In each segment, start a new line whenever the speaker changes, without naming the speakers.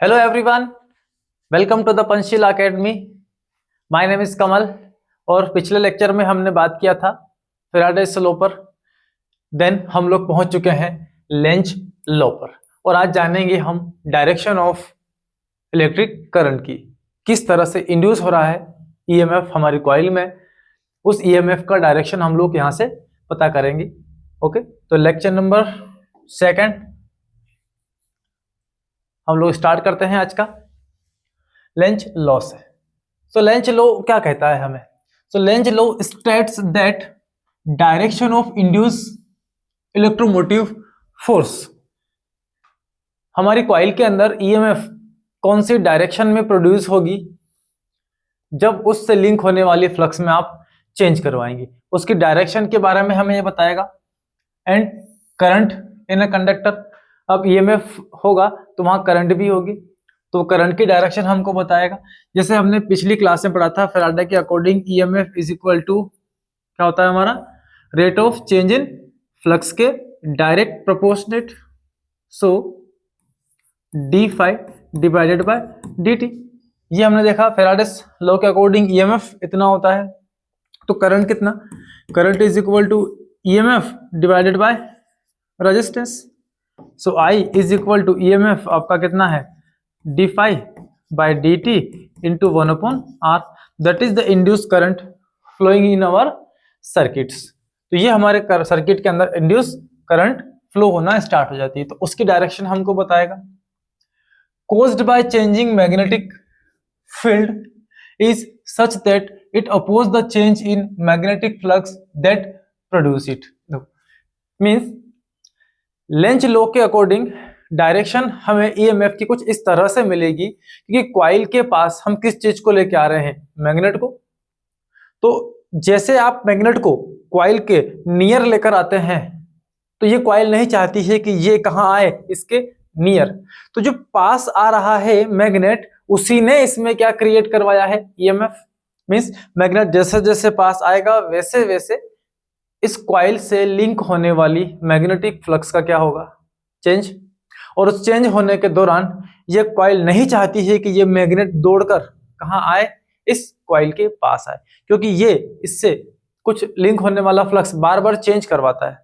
Hello everyone, welcome to the Panchsheel Academy. My name is Kamal. और पिछले lecture में हमने बात किया था फैराडेज लॉ पर, देन हम लोग पहुंच चुके हैं लेंज लॉ पर, और आज जानेंगे हम डायरेक्शन ऑफ इलेक्ट्रिक करंट की, किस तरह से इंड्यूस हो रहा है ईएमएफ हमारी कॉइल में। उस ईएमएफ का डायरेक्शन हम लोग यहां से पता करेंगे। ओके, तो लेक्चर नंबर 2 हम लोग स्टार्ट करते हैं आज का लेंज लॉ से। सो लेंज लॉ क्या कहता है हमें? So Lenz law states that direction of induce electromotive force, हमारी कॉइल के अंदर ईएमएफ कौन सी डायरेक्शन में प्रोड्यूस होगी जब उससे लिंक होने वाली फ्लक्स में आप चेंज करवाएंगे, उसकी डायरेक्शन के बारे में हमें ये बताएगा। And current in a conductor, अब ईएमएफ होगा तो वहां करंट भी होगी, तो करंट की डायरेक्शन हमको बताएगा। जैसे हमने पिछली क्लास में पढ़ा था, फैराडे के according EMF is equal to क्या होता है हमारा, rate of change in flux के direct proportionate, so d∅ divided by dt। ये हमने देखा फैराडेस लॉ के अकॉर्डिंग ईएमएफ इतना होता है, तो करंट कितना, current is equal to EMF divided by resistance. So I is equal to EMF आपका कितना है, d∅ by dt into 1/r, that is the induce current flowing in our circuits. तो ये हमारे सर्किट के अंदर इंड्यूस करंट फ्लो होना start हो जाती है, तो उसकी डायरेक्शन हमको बताएगा। Caused by changing magnetic field is such that it opposes the change in magnetic flux that produce it. Means Lenz law के अकॉर्डिंग डायरेक्शन हमें ईएमएफ की कुछ इस तरह से मिलेगी, क्योंकि कॉइल के पास हम किस चीज को लेके आ रहे हैं, मैग्नेट को। तो जैसे आप मैग्नेट को कॉइल के नियर लेकर आते हैं, तो ये कॉइल नहीं चाहती है कि ये कहां आए, इसके नियर। तो जो पास आ रहा है मैग्नेट, उसी ने इसमें क्या क्रिएट करवाया है, ईएमएफ। मींस मैग्नेट जैसे जैसे पास आएगा वैसे वैसे इस कॉइल से लिंक होने वाली मैग्नेटिक फ्लक्स का क्या होगा, चेंज। और उस चेंज होने के दौरान ये कॉइल नहीं चाहती है कि ये मैग्नेट दौड़कर कहां आए, इस कॉइल के पास आए, क्योंकि ये इससे कुछ लिंक होने वाला फ्लक्स बार बार चेंज करवाता है।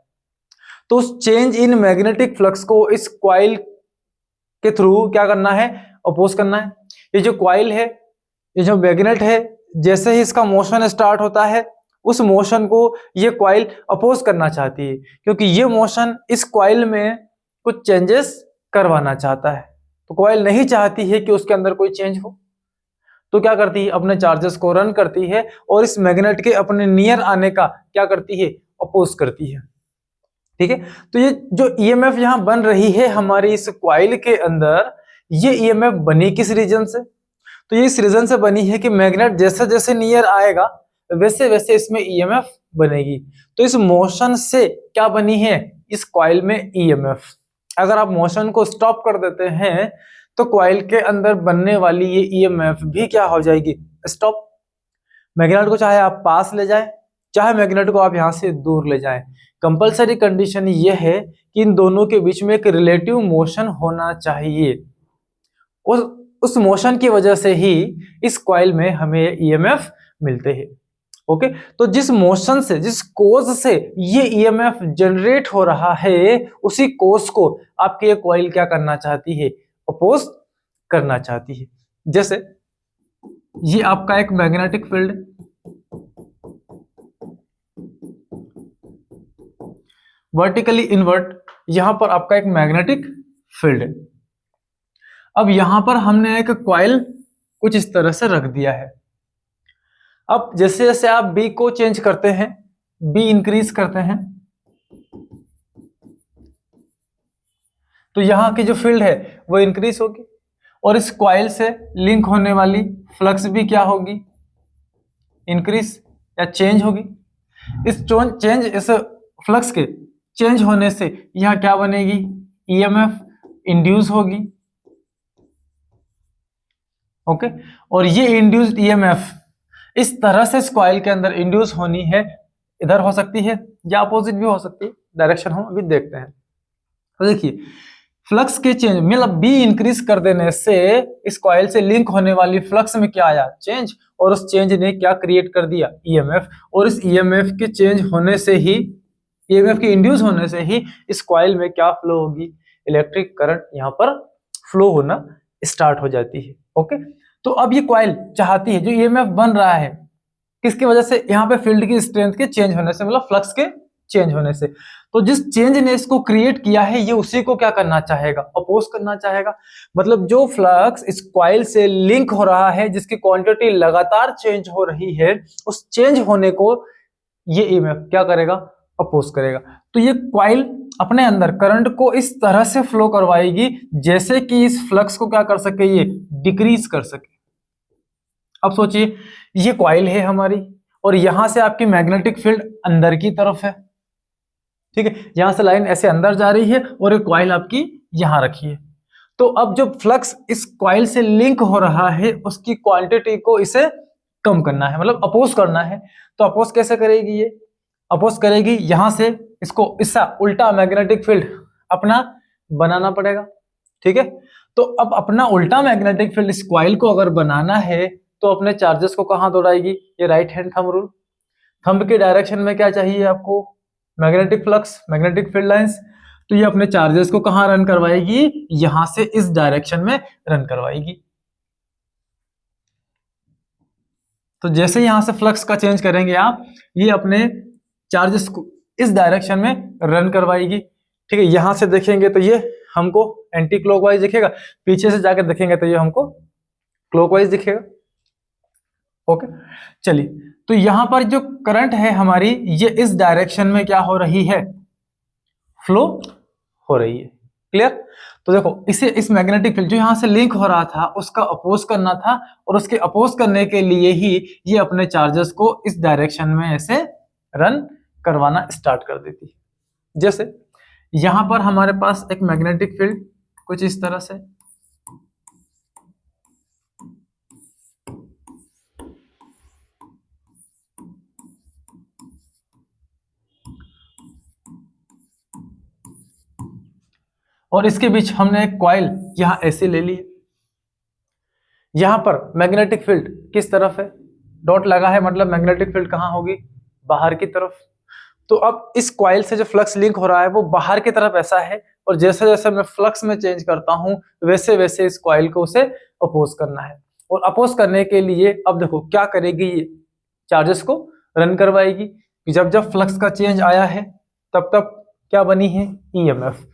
तो उस चेंज इन मैग्नेटिक फ्लक्स को इस कॉइल के थ्रू क्या करना है, अपोज करना है। ये जो कॉइल है, ये जो मैग्नेट है, जैसे ही इसका मोशन स्टार्ट होता है, उस मोशन को ये कॉइल अपोज करना चाहती है, क्योंकि ये मोशन इस कॉइल में कुछ चेंजेस करवाना चाहता है। तो कॉइल नहीं चाहती है कि उसके अंदर कोई चेंज हो, तो क्या करती है, अपने चार्जेस को रन करती है और इस मैग्नेट के अपने नियर आने का क्या करती है, अपोज करती है। ठीक है, तो ये जो ईएमएफ यहां बन रही है हमारी इस कॉइल के अंदर, ये ईएमएफ बनी किस रीजन से, तो ये इस रीजन से बनी है कि मैग्नेट जैसे जैसे नियर आएगा वैसे वैसे इसमें ईएमएफ बनेगी। तो इस मोशन से क्या बनी है, इस कॉइल में ईएमएफ। अगर आप मोशन को स्टॉप कर देते हैं तो कॉइल के अंदर बनने वाली ये ईएमएफ भी क्या हो जाएगी, स्टॉप। मैग्नेट को चाहे आप पास ले जाएं, चाहे मैग्नेट को आप यहां से दूर ले जाएं, कंपलसरी कंडीशन ये है कि इन दोनों के बीच में एक रिलेटिव मोशन होना चाहिए। उस मोशन की वजह से ही इस कॉइल में हमें ईएमएफ मिलते हैं। ओके, तो जिस मोशन से, जिस कोज से ये ईएमएफ जनरेट हो रहा है, उसी कोज को आपकी ये कॉइल क्या करना चाहती है, अपोज करना चाहती है। जैसे ये आपका एक मैग्नेटिक फील्ड, वर्टिकली इनवर्ट, यहां पर आपका एक मैग्नेटिक फील्ड है। अब यहां पर हमने एक कॉइल कुछ इस तरह से रख दिया है। अब जैसे जैसे आप बी को चेंज करते हैं, बी इंक्रीज करते हैं, तो यहां की जो फील्ड है वो इंक्रीज होगी, और इस कॉइल से लिंक होने वाली फ्लक्स भी क्या होगी, इंक्रीज या चेंज होगी। इस फ्लक्स के चेंज होने से यहां क्या बनेगी, ईएमएफ इंड्यूस होगी। ओके, और ये इंड्यूस्ड ईएमएफ इस तरह से इस कॉइल के अंदर इंड्यूस होनी है, इधर हो सकती है या अपोजिट भी हो सकती है, डायरेक्शन हम अभी देखते हैं। तो देखिए फ्लक्स के चेंज मतलब बी इंक्रीज कर देने से इस कॉइल से लिंक होने वाली फ्लक्स में क्या आया, चेंज, और उस चेंज ने क्या क्रिएट कर दिया, ईएमएफ, और इस ईएमएफ के चेंज होने से ही, ईएमएफ के इंड्यूस होने से ही इस कॉइल में क्या फ्लो होगी, इलेक्ट्रिक करंट यहाँ पर फ्लो होना स्टार्ट हो जाती है। ओके, तो अब ये कॉइल चाहती है, जो ईएमएफ बन रहा है किसकी वजह से, यहाँ पे फील्ड की स्ट्रेंथ के चेंज होने से, मतलब फ्लक्स के चेंज होने से। तो जिस चेंज ने इसको क्रिएट किया है ये उसी को क्या करना चाहेगा, अपोज करना चाहेगा। मतलब जो फ्लक्स इस कॉइल से लिंक हो रहा है, जिसकी क्वांटिटी लगातार चेंज हो रही है, उस चेंज होने को ये ईएमएफ क्या करेगा, अपोज करेगा। तो ये कॉइल अपने अंदर करंट को इस तरह से फ्लो करवाएगी जैसे कि इस फ्लक्स को क्या कर सके, ये डिक्रीज कर सके। अब सोचिए, ये कॉइल है हमारी, और यहां से आपकी मैग्नेटिक फील्ड अंदर की तरफ है, ठीक है, यहां से लाइन ऐसे अंदर जा रही है और एक कॉइल आपकी यहां रखी है। तो अब जो फ्लक्स इस कॉइल से लिंक हो रहा है उसकी क्वांटिटी को इसे कम करना है, मतलब अपोज करना है। तो अपोज कैसे करेगी, ये अपोज करेगी यहां से इसको इसका उल्टा मैग्नेटिक फील्ड अपना बनाना पड़ेगा, ठीक है। तो अब अपना उल्टा मैग्नेटिक फील्ड इस कॉइल को अगर बनाना है तो अपने चार्जेस को कहां दौड़ाएगी, ये right hand thumb rule, thumb के डायरेक्शन में क्या चाहिए आपको, magnetic flux, magnetic field lines. तो ये अपने चार्जेस को कहां रन करवाएगी, यहां से इस डायरेक्शन में रन करवाएगी। तो जैसे यहां से फ्लक्स का चेंज करेंगे आप, ये अपने चार्जेस को इस डायरेक्शन में रन करवाएगी, ठीक है। यहां से देखेंगे तो ये हमको एंटी क्लॉकवाइज दिखेगा, पीछे से जाकर देखेंगे तो ये हमको क्लॉकवाइज दिखेगा। ओके, चलिए, तो यहां पर जो करंट है हमारी, ये इस डायरेक्शन में क्या हो रही है, फ्लो हो रही है। क्लियर। तो देखो, इसे इस मैग्नेटिक फील्ड जो यहां से लिंक हो रहा था उसका अपोज करना था, और उसके अपोज करने के लिए ही ये अपने चार्जेस को इस डायरेक्शन में ऐसे रन करवाना स्टार्ट कर देती है। जैसे यहां पर हमारे पास एक मैग्नेटिक फील्ड कुछ इस तरह से, और इसके बीच हमने एक कॉइल यहां ऐसे ले ली है। यहां पर मैग्नेटिक फील्ड किस तरफ है, डॉट लगा है, मतलब मैग्नेटिक फील्ड कहां होगी, बाहर की तरफ। तो अब इस कॉइल से जो फ्लक्स लिंक हो रहा है वो बाहर की तरफ ऐसा है, और जैसे जैसे मैं फ्लक्स में चेंज करता हूं वैसे वैसे इस कॉइल को उसे अपोज करना है। और अपोज करने के लिए अब देखो क्या करेगी, ये चार्जेस को रन करवाएगी। जब जब फ्लक्स का चेंज आया है तब तब क्या बनी है, ईएमएफ।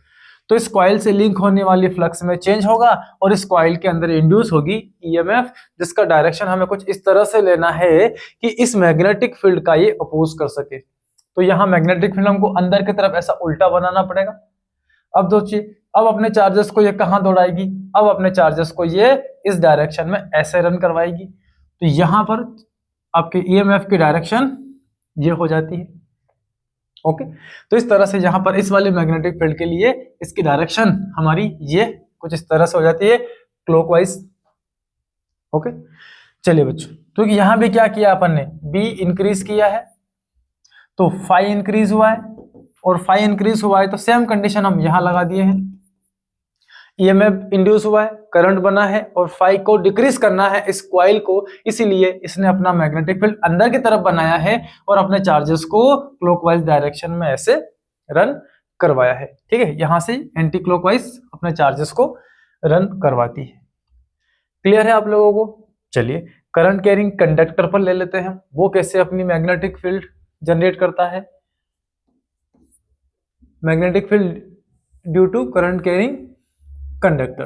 तो इस कॉइल से लिंक होने वाली फ्लक्स में चेंज होगा और इस कॉइल के अंदर इंड्यूस होगी ईएमएफ, जिसका डायरेक्शन हमें कुछ इस तरह से लेना है कि इस मैग्नेटिक फील्ड का ये अपोज कर सके। तो यहाँ मैग्नेटिक फील्ड हमको अंदर की तरफ ऐसा उल्टा बनाना पड़ेगा। अब सोचिए, अब अपने चार्जेस को ये कहां दौड़ाएगी, अब अपने चार्जेस को ये इस डायरेक्शन में ऐसे रन करवाएगी। तो यहां पर आपके ईएमएफ की डायरेक्शन ये हो जाती है। ओके, तो इस तरह से यहाँ पर इस वाले मैग्नेटिक फील्ड के लिए इसकी डायरेक्शन हमारी ये कुछ इस तरह से हो जाती है, क्लॉकवाइज। ओके, चलिए बच्चों, तो यहाँ भी क्या किया अपन ने, बी इंक्रीज किया है तो फाई इंक्रीज हुआ है, और फाई इंक्रीज हुआ है तो सेम कंडीशन हम यहाँ लगा दिए हैं। ईएमएफ इंड्यूस हुआ है, करंट बना है, और फाई को डिक्रीज करना है इस कॉइल को, इसीलिए इसने अपना मैग्नेटिक फील्ड अंदर की तरफ बनाया है और अपने चार्जेस को क्लॉकवाइज डायरेक्शन में ऐसे रन करवाया है। ठीक है, यहां से एंटी क्लॉकवाइज अपने चार्जेस को रन करवाती है। क्लियर है आप लोगों को। चलिए, करंट कैरिंग कंडक्टर पर ले लेते हैं, वो कैसे अपनी मैग्नेटिक फील्ड जनरेट करता है। Magnetic field due to current carrying conductor.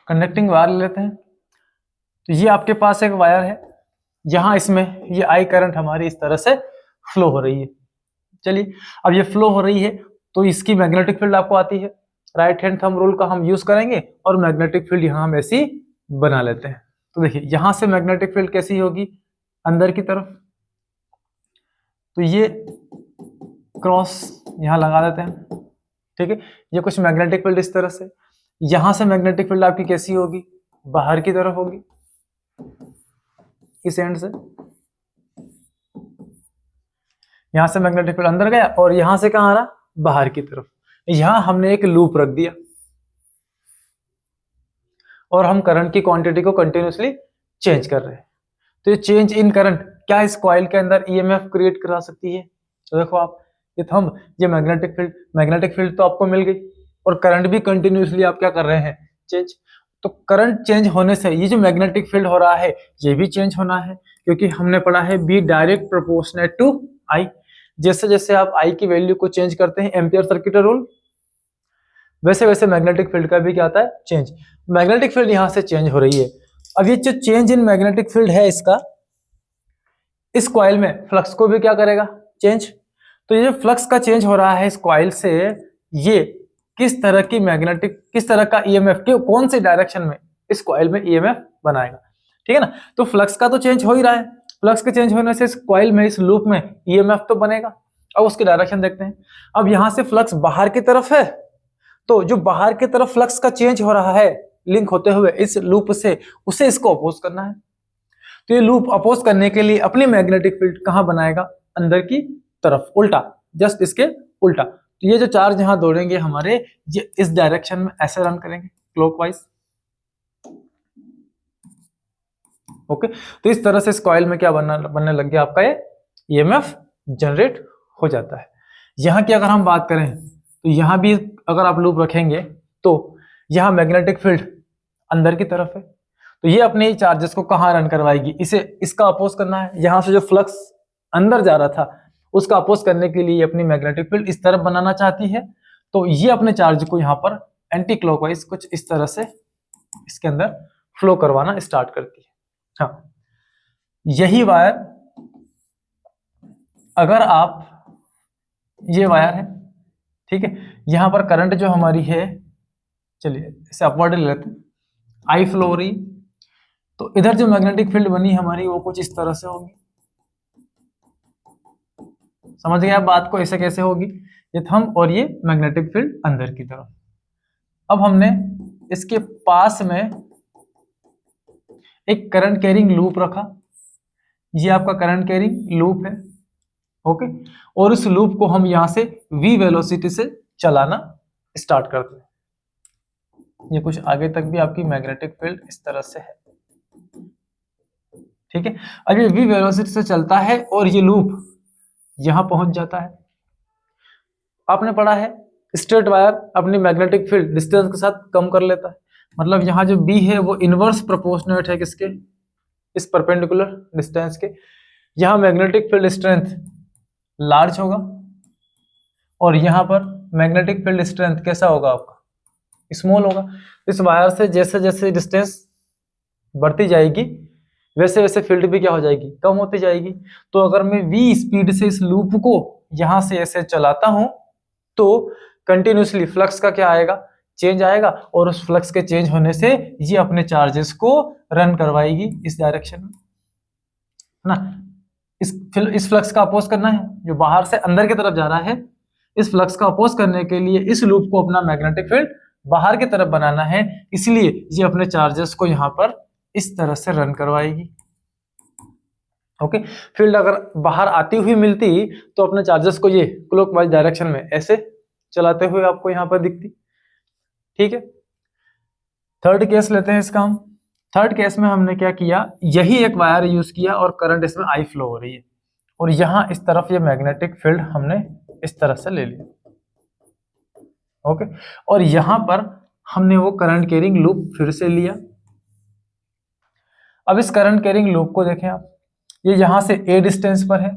Conducting wire ले लेते हैं। तो ये आपके पास एक वायर है, यहां इसमें ये आई करंट हमारी इस तरह से फ्लो हो रही है। चलिए, अब ये फ्लो हो रही है तो इसकी मैग्नेटिक फील्ड आपको आती है, राइट हैंड थंब रूल का हम यूज करेंगे और मैग्नेटिक फील्ड यहां हम ऐसी बना लेते हैं। तो देखिए, यहां से मैग्नेटिक फील्ड कैसी होगी, अंदर की तरफ। तो ये क्रॉस यहां लगा देते हैं, ठीक है। ये कुछ मैग्नेटिक फील्ड इस तरह से, यहां से मैग्नेटिक फील्ड आपकी कैसी होगी, बाहर की तरफ होगी, इस एंड से। यहां से मैग्नेटिक फील्ड अंदर गया और यहां से कहां आ रहा, बाहर की तरफ। यहां हमने एक लूप रख दिया और हम करंट की क्वांटिटी को कंटिन्यूसली चेंज कर रहे हैं। तो ये चेंज इन करंट क्या इस कॉइल के अंदर ईएमएफ क्रिएट करा सकती है? तो देखो आप, ये थंब, ये मैग्नेटिक फील्ड तो आपको मिल गई और करंट भी कंटिन्यूसली आप क्या कर रहे हैं, चेंज। तो करंट चेंज होने से ये जो मैग्नेटिक फील्ड हो रहा है ये भी चेंज होना है, क्योंकि हमने पढ़ा है बी डायरेक्ट प्रोपोर्शनेट टू आई। जैसे जैसे आप आई की वैल्यू को चेंज करते हैं, एम्पियर सर्किट रूल, वैसे वैसे मैग्नेटिक फील्ड का भी क्या आता है, चेंज। मैग्नेटिक फील्ड यहां से चेंज हो रही है। अब ये जो चेंज इन मैग्नेटिक फील्ड है इसका, इस कॉइल में फ्लक्स को भी क्या करेगा, चेंज। तो ये जो फ्लक्स का चेंज हो रहा है इस कॉइल से, ये किस तरह की मैग्नेटिक, किस तरह का ईएमएफ, कौन से डायरेक्शन में इस कॉइल में ईएमएफ बनाएगा, ठीक है ना। तो फ्लक्स का तो चेंज हो ही रहा है, फ्लक्स के चेंज होने से इस कॉइल में, इस लूप में ईएमएफ तो बनेगा। अब उसकी डायरेक्शन देखते हैं। अब यहां से फ्लक्स बाहर की तरफ है, तो जो बाहर की तरफ फ्लक्स का चेंज हो रहा है लिंक होते हुए इस लूप से, उसे इसको अपोज करना है। तो ये लूप अपोज करने के लिए अपनी मैग्नेटिक फील्ड कहां बनाएगा, अंदर की तरफ, उल्टा, जस्ट इसके उल्टा। तो ये जो चार्ज यहां दौड़ेंगे हमारे, ये इस डायरेक्शन में ऐसे रन करेंगे क्लॉकवाइज। ओके, तो इस तरह से इस कॉइल में क्या बनने लग गया आपका, ये ईएमएफ जनरेट हो जाता है। यहां की अगर हम बात करें तो यहां भी अगर आप लूप रखेंगे तो यहां मैग्नेटिक फील्ड अंदर की तरफ है, तो ये अपने चार्जेस को कहां रन करवाएगी, इसे, इसका अपोज करना है। यहां से जो फ्लक्स अंदर जा रहा था उसका अपोज करने के लिए अपनी मैग्नेटिक फील्ड इस तरफ बनाना चाहती है, तो ये अपने चार्ज को यहां पर एंटी क्लॉकवाइज कुछ इस तरह से इसके अंदर फ्लो करवाना स्टार्ट करती है। हाँ, यही वायर, अगर आप, ये वायर है, ठीक है, यहां पर करंट जो हमारी है, चलिए इसे अपवर्ड ले लेते हैं, आई फ्लो हो रही, तो इधर जो मैग्नेटिक फील्ड बनी हमारी वो कुछ इस तरह से होगी। समझ गए आप बात को, ऐसे कैसे होगी, ये थंब और ये मैग्नेटिक फील्ड अंदर की तरफ। अब हमने इसके पास में एक करंट कैरिंग लूप रखा, ये आपका करंट कैरिंग लूप है, ओके, और इस लूप को हम यहां से v वेलोसिटी से चलाना स्टार्ट करते हैं। ये कुछ आगे तक भी आपकी मैग्नेटिक फील्ड इस तरह से है, ठीक है। अब ये v वेलोसिटी से चलता है और ये लूप यहां पहुंच जाता है। आपने पढ़ा है स्ट्रेट वायर अपनी मैग्नेटिक फील्ड डिस्टेंस के साथ कम कर लेता है, मतलब यहाँ जो b है वो इनवर्स प्रोपोर्शनेट है किसके, इस परपेंडिकुलर डिस्टेंस के। यहाँ मैग्नेटिक फील्ड स्ट्रेंथ लार्ज होगा और यहाँ पर मैग्नेटिक फील्ड स्ट्रेंथ कैसा होगा आपका, स्मॉल होगा। इस वायर से जैसे जैसे डिस्टेंस बढ़ती जाएगी वैसे वैसे फील्ड भी क्या हो जाएगी, कम होती जाएगी। तो अगर मैं v स्पीड से इस लूप को यहां से ऐसे चलाता हूं तो कंटिन्यूसली फ्लक्स का क्या आएगा, चेंज आएगा, और उस फ्लक्स के चेंज होने से ये अपने चार्जेस को रन करवाएगी इस डायरेक्शन में, है ना। इस फ्लक्स का अपोज करना है, जो बाहर से अंदर की तरफ जा रहा है, इस फ्लक्स का अपोज करने के लिए इस लूप को अपना मैग्नेटिक फील्ड बाहर की तरफ बनाना है, इसलिए ये अपने चार्जेस को यहाँ पर इस तरह से रन करवाएगी। ओके, फील्ड अगर बाहर आती हुई मिलती तो अपने चार्जेस को ये क्लॉकवाइज डायरेक्शन में ऐसे चलाते हुए आपको यहाँ पर दिखती, ठीक है। थर्ड केस लेते हैं इसका हम। थर्ड केस में हमने क्या किया, यही एक वायर यूज किया और करंट इसमें आई फ्लो हो रही है, और यहाँ इस तरफ ये मैग्नेटिक फील्ड हमने इस तरह से ले लिया, ओके, और यहाँ पर हमने वो करंट कैरिंग लूप फिर से लिया। अब इस करंट कैरिंग लूप को देखें आप, ये यहां से a डिस्टेंस पर है,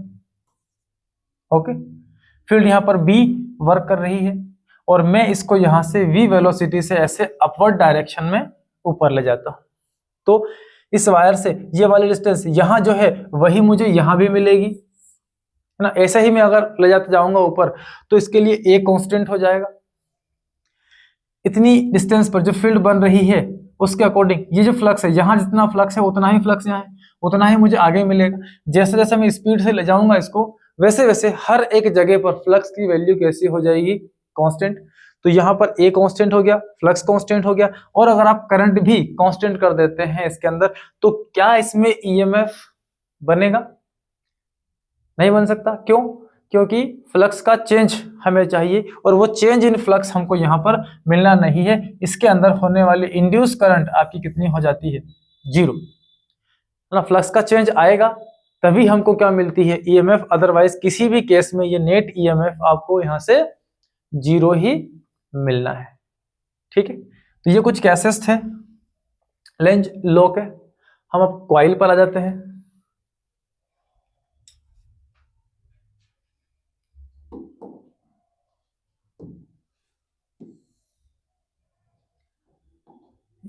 ओके, फील्ड यहां पर b वर्क कर रही है, और मैं इसको यहां से v वेलोसिटी से ऐसे अपवर्ड डायरेक्शन में ऊपर ले जाता हूं। तो इस वायर से ये वाली डिस्टेंस यहां जो है वही मुझे यहां भी मिलेगी, है ना। ऐसे ही मैं अगर ले जाते जाऊंगा ऊपर तो इसके लिए a कांस्टेंट हो जाएगा। इतनी डिस्टेंस पर जो फील्ड बन रही है उसके अकॉर्डिंग ये जो फ्लक्स है, यहाँ जितना फ्लक्स है उतना ही फ्लक्स यहाँ है, उतना ही मुझे आगे मिलेगा। जैसे जैसे मैं स्पीड से ले जाऊंगा इसको, वैसे वैसे हर एक जगह पर फ्लक्स की वैल्यू कैसी हो जाएगी, कांस्टेंट। तो यहाँ पर ए कांस्टेंट हो गया, फ्लक्स कांस्टेंट हो गया, और अगर आप करंट भी कांस्टेंट कर देते हैं इसके अंदर, तो क्या इसमें ईएमएफ बनेगा? नहीं बन सकता। क्यों? क्योंकि फ्लक्स का चेंज हमें चाहिए, और वो चेंज इन फ्लक्स हमको यहाँ पर मिलना नहीं है। इसके अंदर होने वाली इंड्यूस करंट आपकी कितनी हो जाती है? 0। ना, फ्लक्स का चेंज आएगा तभी हमको क्या मिलती है? ईएमएफ। अदरवाइज किसी भी केस में ये नेट ईएमएफ आपको यहाँ से 0 ही मिलना है। ठीक है, तो ये कुछ केसेस थे लेंज लॉ के। हम अब कॉइल पर आ जाते हैं।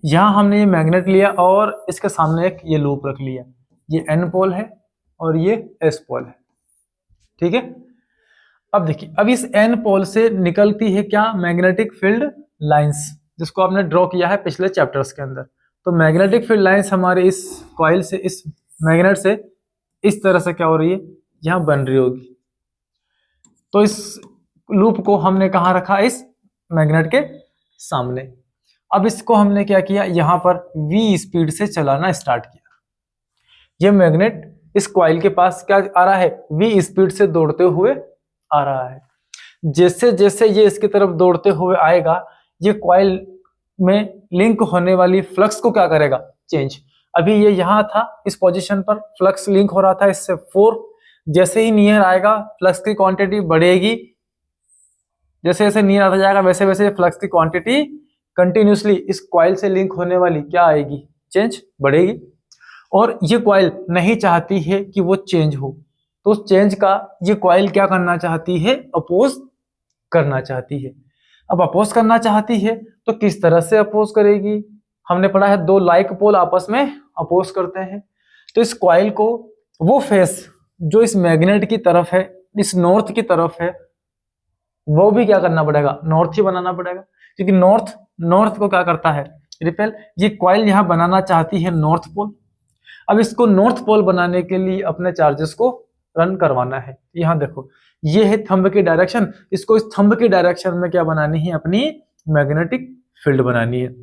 यहां हमने ये मैग्नेट लिया और इसके सामने एक ये लूप रख लिया। ये एन पोल है और ये एस पोल है। ठीक है, अब देखिए, अब इस एन पोल से निकलती है क्या? मैग्नेटिक फील्ड लाइंस, जिसको आपने ड्रॉ किया है पिछले चैप्टर्स के अंदर। तो मैग्नेटिक फील्ड लाइंस हमारे इस कॉइल से, इस मैग्नेट से इस तरह से क्या हो रही है? यहां बन रही होगी। तो इस लूप को हमने कहां रखा? इस मैग्नेट के सामने। अब इसको हमने क्या किया? यहां पर v स्पीड से चलाना स्टार्ट किया। ये मैग्नेट इस कॉइल के पास क्या आ रहा है? v स्पीड से दौड़ते हुए आ रहा है। जैसे जैसे ये इसकी तरफ दौड़ते हुए आएगा, ये कॉइल में लिंक होने वाली फ्लक्स को क्या करेगा? चेंज। अभी ये यहां था, इस पोजीशन पर फ्लक्स लिंक हो रहा था इससे 4। जैसे ही नियर आएगा, फ्लक्स की क्वांटिटी बढ़ेगी। जैसे जैसे नियर आता जाएगा, वैसे वैसे फ्लक्स की क्वांटिटी कंटिन्यूसली इस कॉइल से लिंक होने वाली क्या आएगी? चेंज, बढ़ेगी। और ये कॉइल नहीं चाहती है कि वो चेंज हो, तो उस चेंज का ये कॉइल क्या करना चाहती है? अपोज करना चाहती है। अब अपोज करना चाहती है तो किस तरह से अपोज करेगी? हमने पढ़ा है 2 लाइक पोल आपस में अपोज करते हैं। तो इस कॉइल को वो फेस जो इस मैग्नेट की तरफ है, इस नॉर्थ की तरफ है, वो भी क्या करना पड़ेगा? नॉर्थ ही बनाना पड़ेगा, क्योंकि नॉर्थ को क्या करता है? रिपेल। ये कॉइल यहां बनाना चाहती है नॉर्थ पोल। अब इसको नॉर्थ पोल बनाने के लिए अपने चार्जेस को रन करवाना है। यहां देखो, ये है थंब की डायरेक्शन। इसको इस थंब की डायरेक्शन में क्या बनानी है? अपनी मैग्नेटिक फील्ड बनानी है।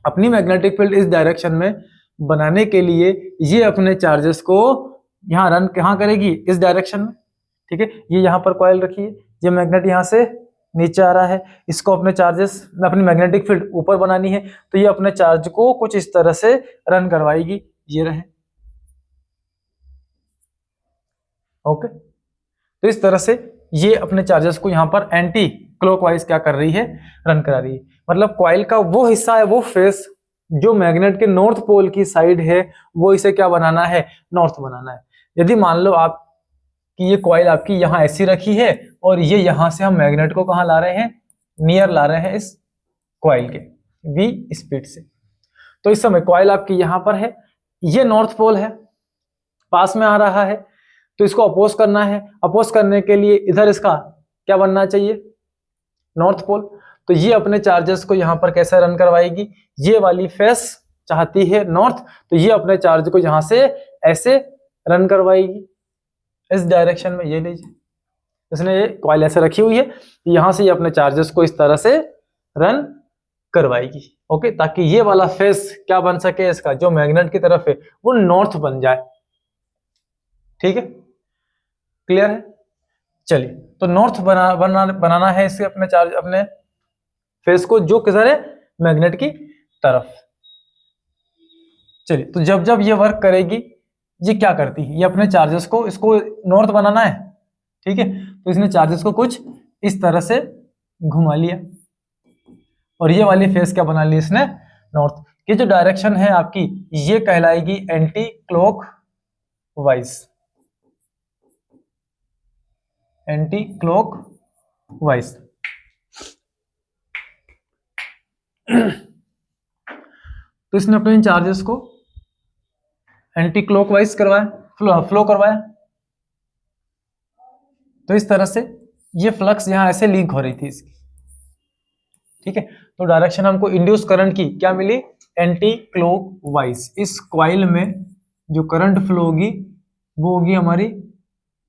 अपनी मैग्नेटिक फील्ड इस डायरेक्शन में बनाने के लिए ये अपने चार्जेस को यहां रन कहां करेगी? इस डायरेक्शन में। ठीक है, ये यहां पर कॉइल रखिए, ये मैग्नेट यहां से नीचे आ रहा है, इसको अपने चार्जेस में अपनी मैग्नेटिक फील्ड ऊपर बनानी है, तो ये अपने चार्ज को कुछ इस तरह से रन करवाएगी। ये रहे, ओके। तो इस तरह से ये अपने चार्जेस को यहां पर एंटी क्लॉकवाइज क्या कर रही है? रन करा रही है। मतलब कॉइल का वो हिस्सा है, वो फेस जो मैग्नेट के नॉर्थ पोल की साइड है, वो इसे क्या बनाना है? नॉर्थ बनाना है। यदि मान लो आप कि ये कॉइल आपकी यहां ऐसी रखी है और ये यहां से हम मैग्नेट को कहां ला रहे हैं? नियर ला रहे हैं इस कॉइल के v स्पीड से। तो इस समय कॉइल आपकी यहां पर है, ये नॉर्थ पोल है, पास में आ रहा है, तो इसको अपोज करना है। अपोज करने के लिए इधर इसका क्या बनना चाहिए? North pole. तो ये अपने चार्जेस को यहां पर कैसे रन करवाएगी? ये वाली फेस चाहती है नॉर्थ, तो ये अपने चार्ज को यहां से ऐसे रन करवाएगी इस डायरेक्शन में। ये लीजिए, इसने ये कॉइल ऐसे रखी हुई है, यहां से ये अपने चार्जेस को इस तरह से रन करवाएगी। ओके, ताकि ये वाला फेस क्या बन सके? इसका जो मैग्नेट की तरफ है वो नॉर्थ बन जाए। ठीक है, क्लियर है? चलिए, तो नॉर्थ बनाना है इसे अपने चार्ज, अपने फेस को जो किधर है? मैग्नेट की तरफ। चलिए, तो जब जब ये वर्क करेगी, ये क्या करती है? ये अपने चार्जेस को, इसको नॉर्थ बनाना है, ठीक है, तो इसने चार्जेस को कुछ इस तरह से घुमा लिया और ये वाली फेस क्या बना ली इसने? नॉर्थ। ये जो डायरेक्शन है आपकी, ये कहलाएगी anticlockwise. Anticlockwise. तो इसने अपने चार्जेस को एंटी क्लॉकवाइज करवाया, फ्लो करवाया। तो इस तरह से ये फ्लक्स यहां ऐसे लिंक हो रही थी इसकी। ठीक है, तो डायरेक्शन हमको इंड्यूस करंट की क्या मिली? Anticlockwise. इस कॉइल में जो करंट फ्लो होगी वो होगी हमारी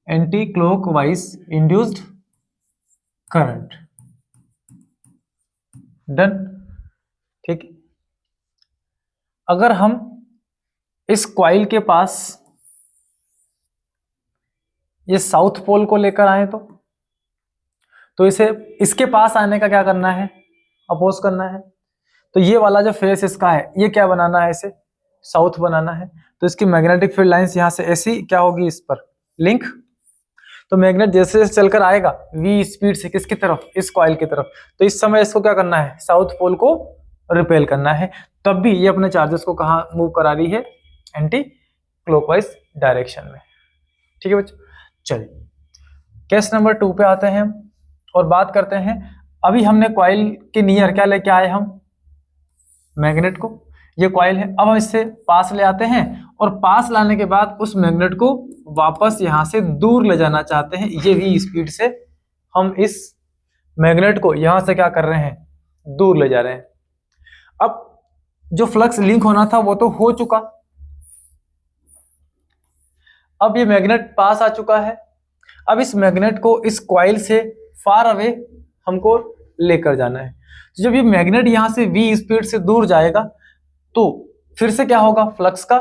anticlockwise induced current. Done. ठीक है, अगर हम इस कॉइल के पास ये साउथ पोल को लेकर आए तो इसे इसके पास आने का क्या करना है, अपोज करना है। तो ये वाला जो फेस इसका है ये क्या बनाना है, इसे साउथ बनाना है। तो इसकी मैग्नेटिक फील्ड लाइंस यहां से ऐसी क्या होगी, इस पर लिंक। तो मैग्नेट जैसे जैसे चलकर आएगा v स्पीड से किसकी तरफ, इस कॉइल की तरफ, तो इस समय इसको क्या करना है, साउथ पोल को रिपेल करना है। तब भी ये अपने चार्जेस को कहाँ मूव करा रही है, एंटी क्लॉकवाइज डायरेक्शन में। ठीक है बच्चों, चलिए केस नंबर 2 पे आते हैं हम और बात करते हैं। अभी हमने कॉइल के नियर क्या लेके आए, हम मैग्नेट को, ये कॉइल है। अब हम इससे पास ले आते हैं और पास लाने के बाद उस मैग्नेट को वापस यहां से दूर ले जाना चाहते हैं। ये v स्पीड से हम इस मैग्नेट को यहां से क्या कर रहे हैं, दूर ले जा रहे हैं। अब जो फ्लक्स लिंक होना था वो तो हो चुका, अब ये मैग्नेट पास आ चुका है। अब इस मैग्नेट को इस कॉइल से फार अवे हमको लेकर जाना है। तो जब ये मैग्नेट यहां से v स्पीड से दूर जाएगा तो फिर से क्या होगा, फ्लक्स का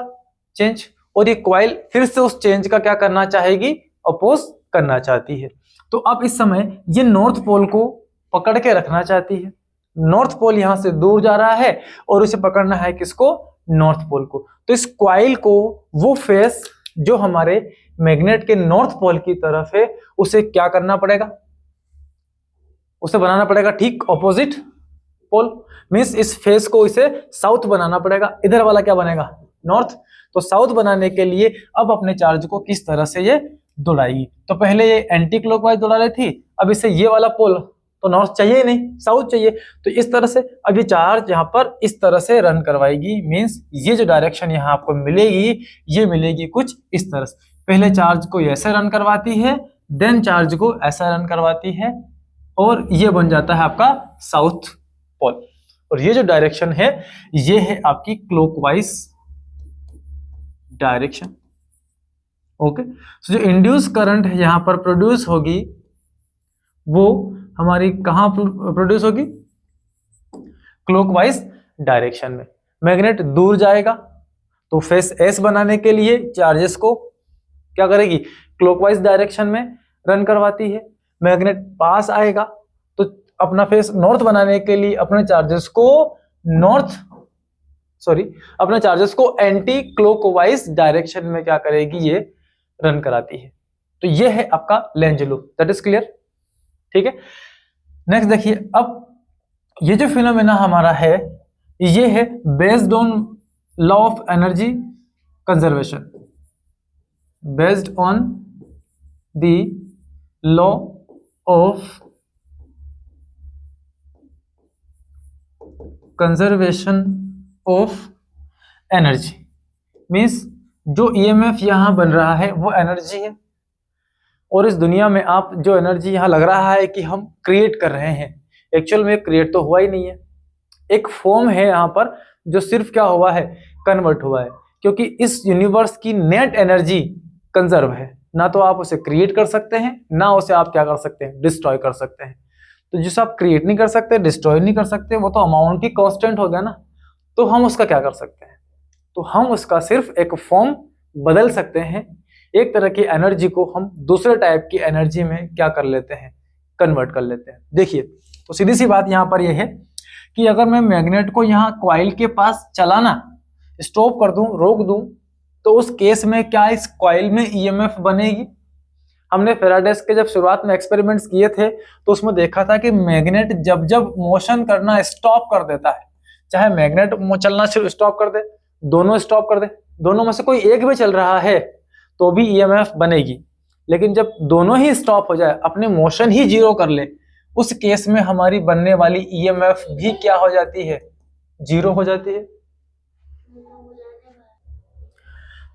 चेंज, और ये कॉइल फिर से उस चेंज का क्या करना चाहेगी, अपोज करना चाहती है। तो अब इस समय ये नॉर्थ पोल को पकड़ के रखना चाहती है। नॉर्थ पोल यहां से दूर जा रहा है और उसे पकड़ना है किसको, नॉर्थ पोल को। तो इस कॉइल को वो फेस जो हमारे मैग्नेट के नॉर्थ पोल की तरफ है उसे क्या करना पड़ेगा, उसे बनाना पड़ेगा ठीक ऑपोजिट पोल। मींस इस फेस को इसे साउथ बनाना पड़ेगा। इधर वाला क्या बनेगा, नॉर्थ। तो साउथ बनाने के लिए अब अपने चार्ज को किस तरह से ये दौड़ाएगी। तो पहले ये एंटी क्लॉकवाइज दौड़ा रही थी, अब इसे ये वाला पोल तो नॉर्थ चाहिए ही नहीं, साउथ चाहिए। तो इस तरह से अब ये चार्ज यहाँ पर इस तरह से रन करवाएगी। मींस ये जो डायरेक्शन यहाँ आपको मिलेगी ये मिलेगी कुछ इस तरह से। पहले चार्ज को ऐसे रन करवाती है, देन चार्ज को ऐसा रन करवाती है और ये बन जाता है आपका साउथ पोल। और ये जो डायरेक्शन है ये है आपकी क्लॉकवाइज डायरेक्शन। ओके, तो जो इंड्यूस करंट यहां पर प्रोड्यूस होगी वो हमारी कहां प्रोड्यूस होगी, क्लॉकवाइज डायरेक्शन में। मैग्नेट दूर जाएगा तो फेस एस बनाने के लिए चार्जेस को क्या करेगी, क्लॉकवाइज डायरेक्शन में रन करवाती है। मैग्नेट पास आएगा तो अपना फेस नॉर्थ बनाने के लिए अपने चार्जेस को एंटी क्लॉकवाइज डायरेक्शन में क्या करेगी, ये रन कराती है। तो ये है आपका Lenz law, that is clear. ठीक है, नेक्स्ट देखिए, अब ये जो फिनोमेना हमारा है ये है based on law of energy conservation, based on the law of conservation of energy. Means जो ईएमएफ यहां बन रहा है वो एनर्जी है, और इस दुनिया में आप जो एनर्जी यहां लग रहा है कि हम क्रिएट कर रहे हैं, एक्चुअल में क्रिएट तो हुआ ही नहीं है। एक फॉर्म है यहां पर जो सिर्फ क्या हुआ है, कन्वर्ट हुआ है। क्योंकि इस यूनिवर्स की नेट एनर्जी कंजर्व है, ना तो आप उसे क्रिएट कर सकते हैं ना उसे आप क्या कर सकते हैं, डिस्ट्रॉय कर सकते हैं। तो जिसे आप क्रिएट नहीं कर सकते, डिस्ट्रॉय नहीं कर सकते, वो तो अमाउंट की कांस्टेंट हो गया ना। तो हम उसका क्या कर सकते हैं, तो हम उसका सिर्फ एक फॉर्म बदल सकते हैं। एक तरह की एनर्जी को हम दूसरे टाइप की एनर्जी में क्या कर लेते हैं, कन्वर्ट कर लेते हैं। देखिए, तो सीधी सी बात यहाँ पर यह है कि अगर मैं मैग्नेट को यहाँ कॉइल के पास चलाना स्टॉप कर दूं, रोक दूं, तो उस केस में क्या इस कॉइल में ईएमएफ बनेगी। हमने फेराडेस के जब शुरुआत में एक्सपेरिमेंट्स किए थे तो उसमें देखा था कि मैग्नेट जब जब मोशन करना स्टॉप कर देता है, चाहे मैग्नेट चलना स्टॉप कर दे, दोनों स्टॉप कर दे, दोनों में से कोई एक भी चल रहा है तो भी ईएमएफ बनेगी। लेकिन जब दोनों ही स्टॉप हो जाए, अपने मोशन ही जीरो कर ले, उस केस में हमारी बनने वाली ईएमएफ भी क्या हो जाती है, जीरो हो जाती है।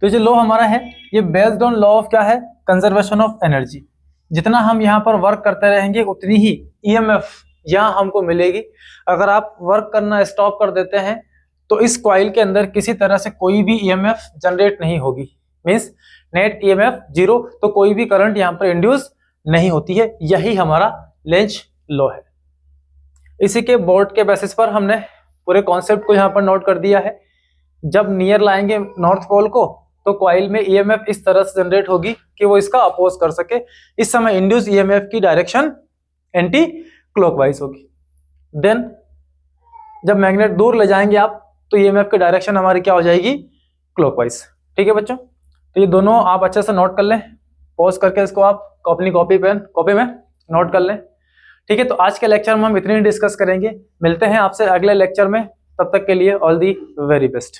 तो जो लॉ हमारा है ये बेस्ड ऑन लॉ ऑफ क्या है, कंजर्वेशन ऑफ एनर्जी। जितना हम यहाँ पर वर्क करते रहेंगे उतनी ही ईएमएफ यहाँ हमको मिलेगी। अगर आप वर्क करना स्टॉप कर देते हैं तो इस कॉइल के अंदर किसी तरह से कोई भी ईएमएफ जनरेट नहीं होगी, मींस नेट ईएमएफ जीरो, तो कोई भी करंट यहाँ पर इंड्यूस नहीं होती है। यही हमारा लेंज लॉ है। इसी के बोर्ड के बेसिस पर हमने पूरे कॉन्सेप्ट को यहाँ पर नोट कर दिया है। जब नियर लाएंगे नॉर्थ पोल को तो कॉइल में ईएमएफ इस तरह से जनरेट होगी कि वो इसका अपोज कर सके। इस समय इंड्यूस ईएमएफ की डायरेक्शन एंटी क्लॉकवाइज होगी। देन जब मैग्नेट दूर ले जाएंगे आप तो ईएमएफ की डायरेक्शन हमारी क्या हो जाएगी, क्लॉकवाइज। ठीक है बच्चों, तो ये दोनों आप अच्छे से नोट कर लें, पॉज करके इसको आप अपनी कॉपी में नोट कर लें। ठीक है, तो आज के लेक्चर में हम इतनी डिस्कस करेंगे। मिलते हैं आपसे अगले लेक्चर में, तब तक के लिए ऑल दी वेरी बेस्ट।